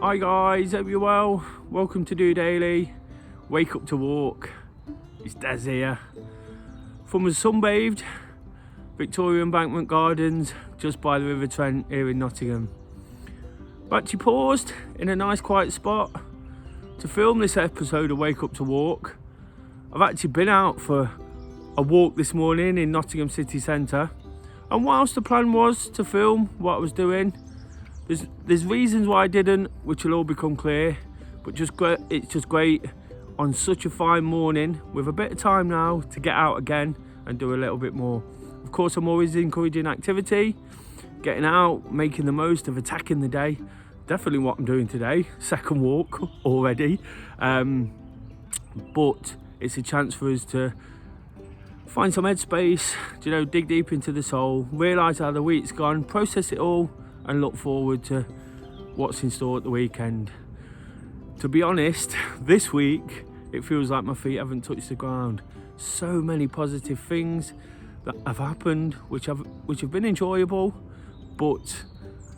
Hi guys, hope you're well. Welcome to DOdaily. Wake up to walk. It's Des here. From a sunbathed Victoria Embankment Gardens just by the River Trent here in Nottingham. But actually paused in a nice quiet spot to film this episode of Wake Up to Walk. I've actually been out for a walk this morning in Nottingham city centre, and whilst the plan was to film what I was doing, there's reasons why I didn't, which will all become clear. But it's just great on such a fine morning with a bit of time now to get out again and do a little bit more. Of course, I'm always encouraging activity, getting out, making the most of attacking the day. Definitely what I'm doing today, second walk already. But it's a chance for us to find some headspace, dig deep into the soul, realise how the week's gone, process it all, and look forward to what's in store at the weekend. To be honest, this week it feels like my feet haven't touched the ground. So many positive things that have happened which have been enjoyable, but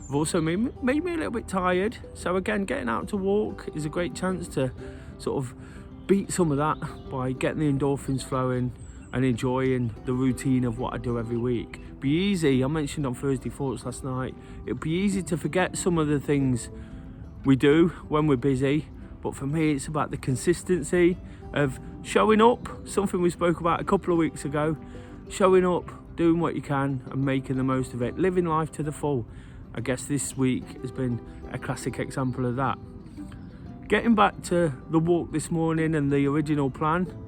have also made me a little bit tired. So again, getting out to walk is a great chance to sort of beat some of that by getting the endorphins flowing and enjoying the routine of what I do every week. Be easy, I mentioned on Thursday Thoughts last night, it'd be easy to forget some of the things we do when we're busy, but for me it's about the consistency of showing up, something we spoke about a couple of weeks ago, showing up, doing what you can and making the most of it, living life to the full. I guess this week has been a classic example of that. Getting back to the walk this morning and the original plan,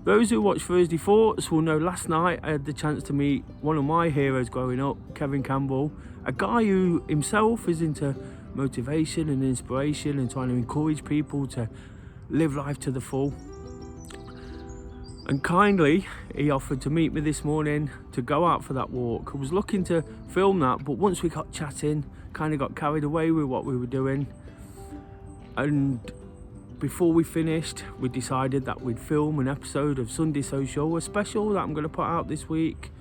those who watch Thursday Thoughts will know last night I had the chance to meet one of my heroes growing up, Kevin Campbell, a guy who himself is into motivation and inspiration and trying to encourage people to live life to the full. And kindly, he offered to meet me this morning to go out for that walk. I was looking to film that, but once we got chatting, kind of got carried away with what we were doing. And before we finished, we decided that we'd film an episode of Sunday Social, a special that I'm going to put out this week,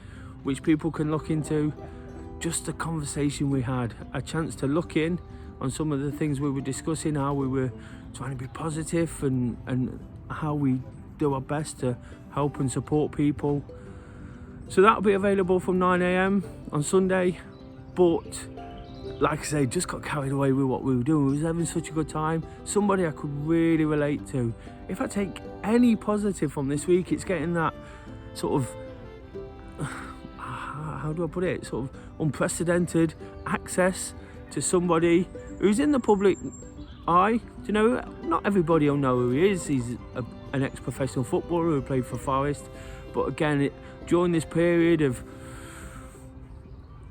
which people can look into. Just a conversation we had, a chance to look in on some of the things we were discussing, how we were trying to be positive and how we do our best to help and support people. So that'll be available from 9 a.m. on Sunday. But like I say, just got carried away with what we were doing. We was having such a good time. Somebody I could really relate to. If I take any positive from this week, it's getting that sort of, how do I put it? Sort of unprecedented access to somebody who's in the public eye. Not everybody will know who he is. He's an ex-professional footballer who played for Forest. But again, during this period of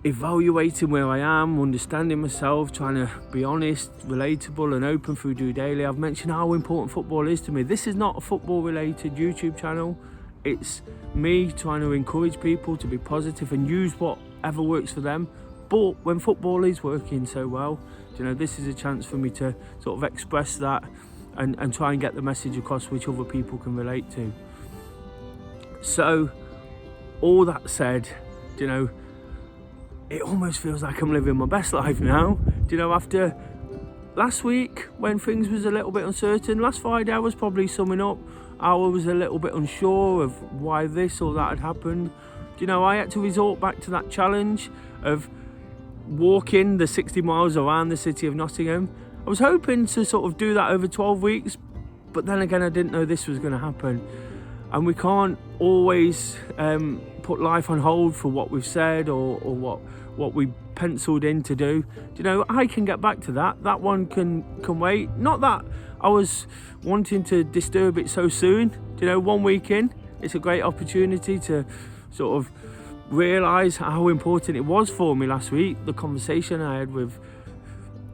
evaluating where I am, understanding myself, trying to be honest, relatable and open through DOdaily, I've mentioned how important football is to me. This is not a football related YouTube channel. It's me trying to encourage people to be positive and use whatever works for them. But when football is working so well, this is a chance for me to sort of express that and try and get the message across which other people can relate to. So all that said, it almost feels like I'm living my best life now. After last week when things was a little bit uncertain, last Friday I was probably summing up how I was a little bit unsure of why this or that had happened. I had to resort back to that challenge of walking the 60 miles around the city of Nottingham. I was hoping to sort of do that over 12 weeks, but then again I didn't know this was going to happen. And we can't always put life on hold for what we've said or what we penciled in to do. I can get back to that. That one can wait. Not that I was wanting to disturb it so soon. 1 week in, it's a great opportunity to sort of realise how important it was for me last week. The conversation I had with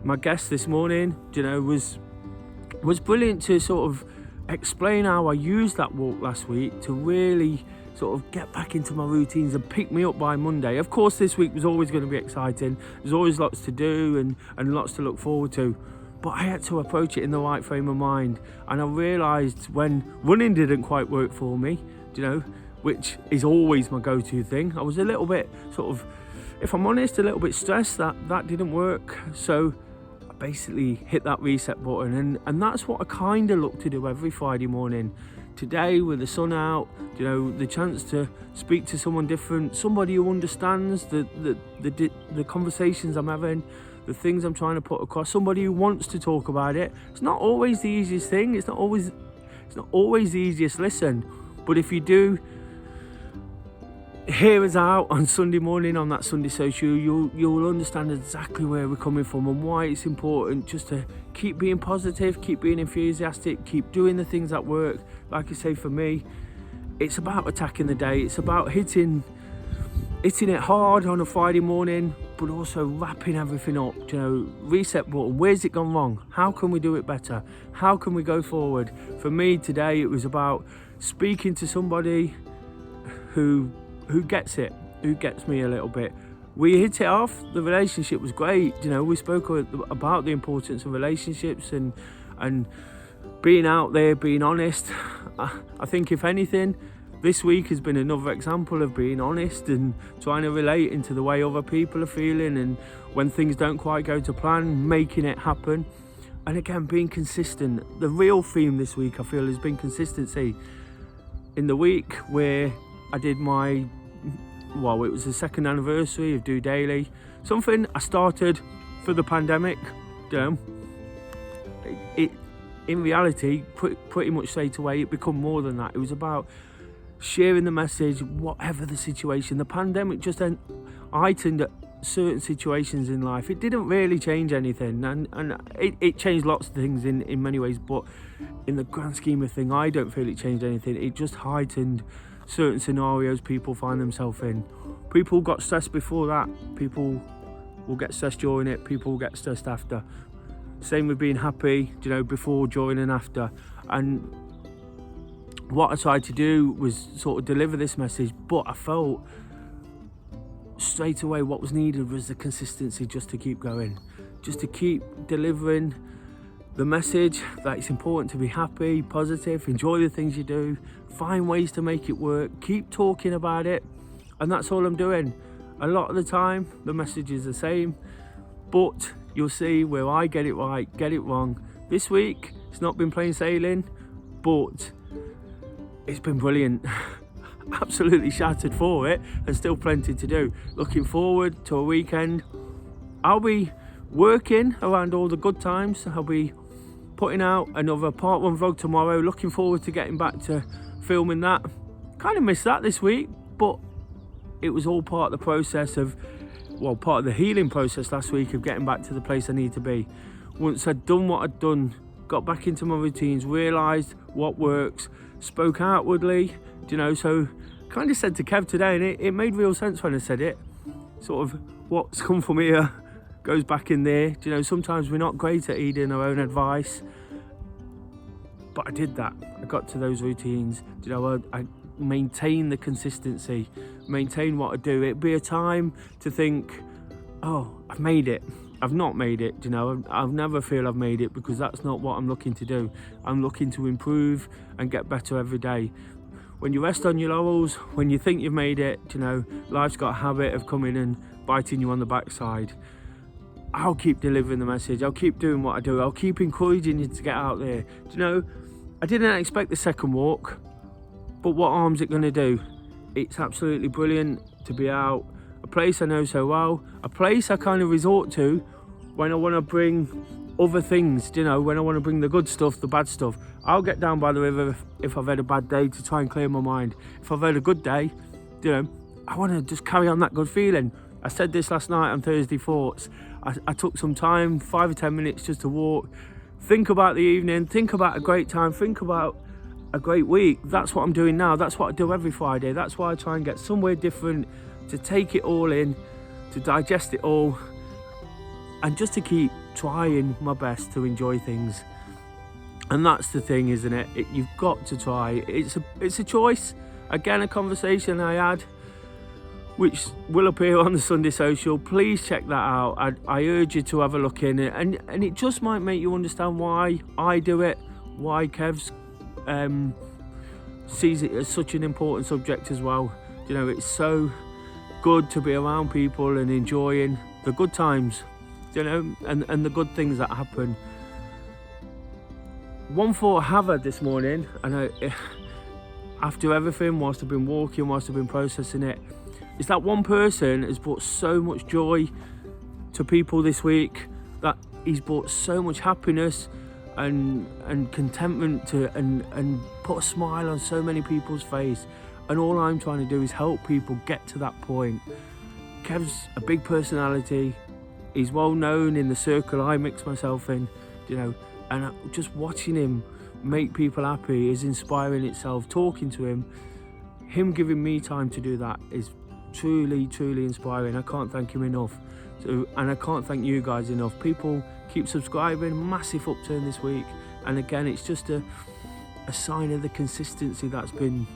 my guest this morning, was brilliant to sort of explain how I used that walk last week to really sort of get back into my routines and pick me up by Monday. Of course, this week was always going to be exciting. There's always lots to do and lots to look forward to. But I had to approach it in the right frame of mind. And I realised when running didn't quite work for me, which is always my go-to thing. I was a little bit sort of, if I'm honest, a little bit stressed that didn't work. So I basically hit that reset button, and that's what I kind of look to do every Friday morning. Today, with the sun out, the chance to speak to someone different, somebody who understands the conversations I'm having, the things I'm trying to put across, somebody who wants to talk about it. It's not always the easiest thing. It's not always the easiest listen. But if you do hear us out on Sunday morning on that Sunday social, you'll understand exactly where we're coming from and why it's important just to keep being positive, keep being enthusiastic, keep doing the things that work. Like I say, for me, it's about attacking the day. It's about hitting it hard on a Friday morning, but also wrapping everything up. Reset button. Where's it gone wrong? How can we do it better? How can we go forward? For me today, it was about speaking to somebody who gets it, who gets me a little bit. We hit it off. The relationship was great. We spoke about the importance of relationships and being out there, being honest. I think if anything, this week has been another example of being honest and trying to relate into the way other people are feeling, and when things don't quite go to plan, making it happen. And again, being consistent. The real theme this week, I feel, has been consistency. In the week where I did it was the second anniversary of DOdaily, something I started for the pandemic. It in reality, pretty much straight away, it become more than that. It was about sharing the message, whatever the situation. The pandemic just heightened certain situations in life. It didn't really change anything, and it changed lots of things in many ways, but in the grand scheme of things, I don't feel it changed anything. It just heightened certain scenarios people find themselves in. People got stressed before that. People will get stressed during it. People will get stressed after. Same with being happy, before, during and after. And what I tried to do was sort of deliver this message, but I felt straight away what was needed was the consistency, just to keep going, just to keep delivering the message that it's important to be happy, positive, enjoy the things you do, find ways to make it work, keep talking about it. And that's all I'm doing. A lot of the time the message is the same, but you'll see where I get it right, get it wrong. This week it's not been plain sailing, but it's been brilliant. Absolutely shattered for it, and still plenty to do. Looking forward to a weekend. I'll be working around all the good times. I'll be putting out another part 1 vlog tomorrow. Looking forward to getting back to filming that. Kind of missed that this week, but it was all part of the process of, part of the healing process last week of getting back to the place I need to be. Once I'd done what I'd done, got back into my routines, realised what works, spoke outwardly, so kind of said to Kev today, and it made real sense when I said it, sort of what's come from here goes back in there. Sometimes we're not great at heeding our own advice, but I did that. I got to those routines. I maintain the consistency, maintain what I do. It'd be a time to think, oh, I've made it. I've not made it. I'll never feel I've made it, because that's not what I'm looking to do. I'm looking to improve and get better every day. When you rest on your laurels, when you think you've made it, life's got a habit of coming and biting you on the backside. I'll keep delivering the message. I'll keep doing what I do. I'll keep encouraging you to get out there. I didn't expect the second walk, but what harm's it going to do? It's absolutely brilliant to be out. A place I know so well. A place I kind of resort to when I want to bring other things, when I want to bring the good stuff, the bad stuff. I'll get down by the river if I've had a bad day to try and clear my mind. If I've had a good day, I want to just carry on that good feeling. I said this last night on Thursday Thoughts. I took some time, 5 or 10 minutes, just to walk, think about the evening, think about a great time, think about a great week. That's what I'm doing now. That's what I do every Friday. That's why I try and get somewhere different, to take it all in, to digest it all, and just to keep trying my best to enjoy things. And that's the thing, isn't it? You've got to try. It's a choice. Again, a conversation I had, which will appear on the Sunday social. Please check that out. I urge you to have a look in it, and it just might make you understand why I do it, why Kev's sees it as such an important subject as well. You know, it's so good to be around people and enjoying the good times, you know, and the good things that happen. One thought I have had this morning, and after everything, whilst I've been walking, whilst I've been processing it, is that one person has brought so much joy to people this week, that he's brought so much happiness and contentment to and put a smile on so many people's face. And all I'm trying to do is help people get to that point. Kev's a big personality. He's well known in the circle I mix myself in, you know, and just watching him make people happy is inspiring itself. Talking to him giving me time to do that is truly, truly inspiring. I can't thank him enough. So, and I can't thank you guys enough. People keep subscribing, massive upturn this week. And again, it's just a sign of the consistency that's been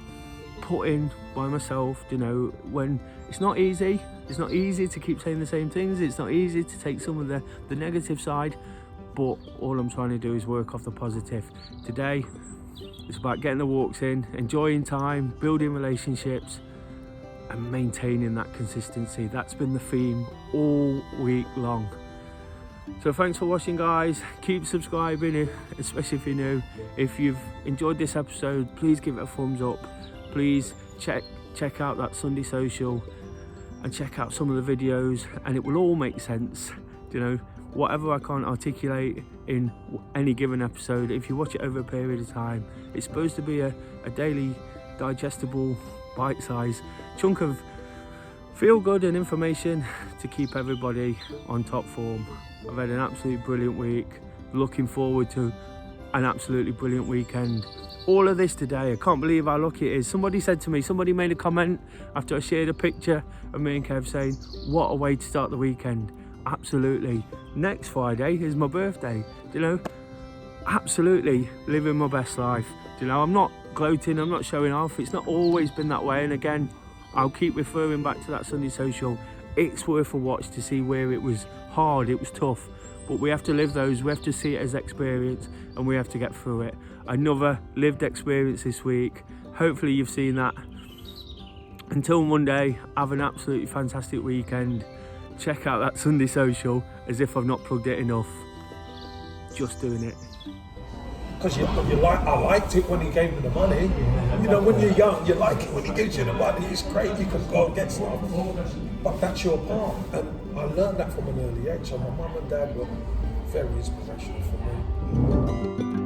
put in by myself, you know, when it's not easy. It's not easy to keep saying the same things. It's not easy to take some of the negative side, but all I'm trying to do is work off the positive. Today, it's about getting the walks in, enjoying time, building relationships, and maintaining that consistency. That's been the theme all week long. So thanks for watching, guys. Keep subscribing, especially if you're new. If you've enjoyed this episode, please give it a thumbs up. Please check out that Sunday social and check out some of the videos, and it will all make sense. You know, whatever I can't articulate in any given episode, if you watch it over a period of time, it's supposed to be a daily digestible bite-sized chunk of feel good and information to keep everybody on top form. I've had an absolutely brilliant week, looking forward to an absolutely brilliant weekend. All of this today, I can't believe how lucky it is. Somebody said to me, somebody made a comment after I shared a picture of me and Kev saying, what a way to start the weekend. Absolutely. Next Friday is my birthday, you know, absolutely living my best life. You know, I'm not gloating, I'm not showing off. It's not always been that way. And again, I'll keep referring back to that Sunday social. It's worth a watch to see where it was hard, it was tough, but we have to live those. We have to see it as experience, and we have to get through it. Another lived experience this week. Hopefully you've seen that. Until Monday, have an absolutely fantastic weekend. Check out that Sunday social, as if I've not plugged it enough. Just doing it. Because I liked it when he gave me the money. You know, when you're young, you like it when he gives you the money. It's great, you can go and get stuff. But that's your part. And I learned that from an early age. So my mum and dad were very inspirational for me.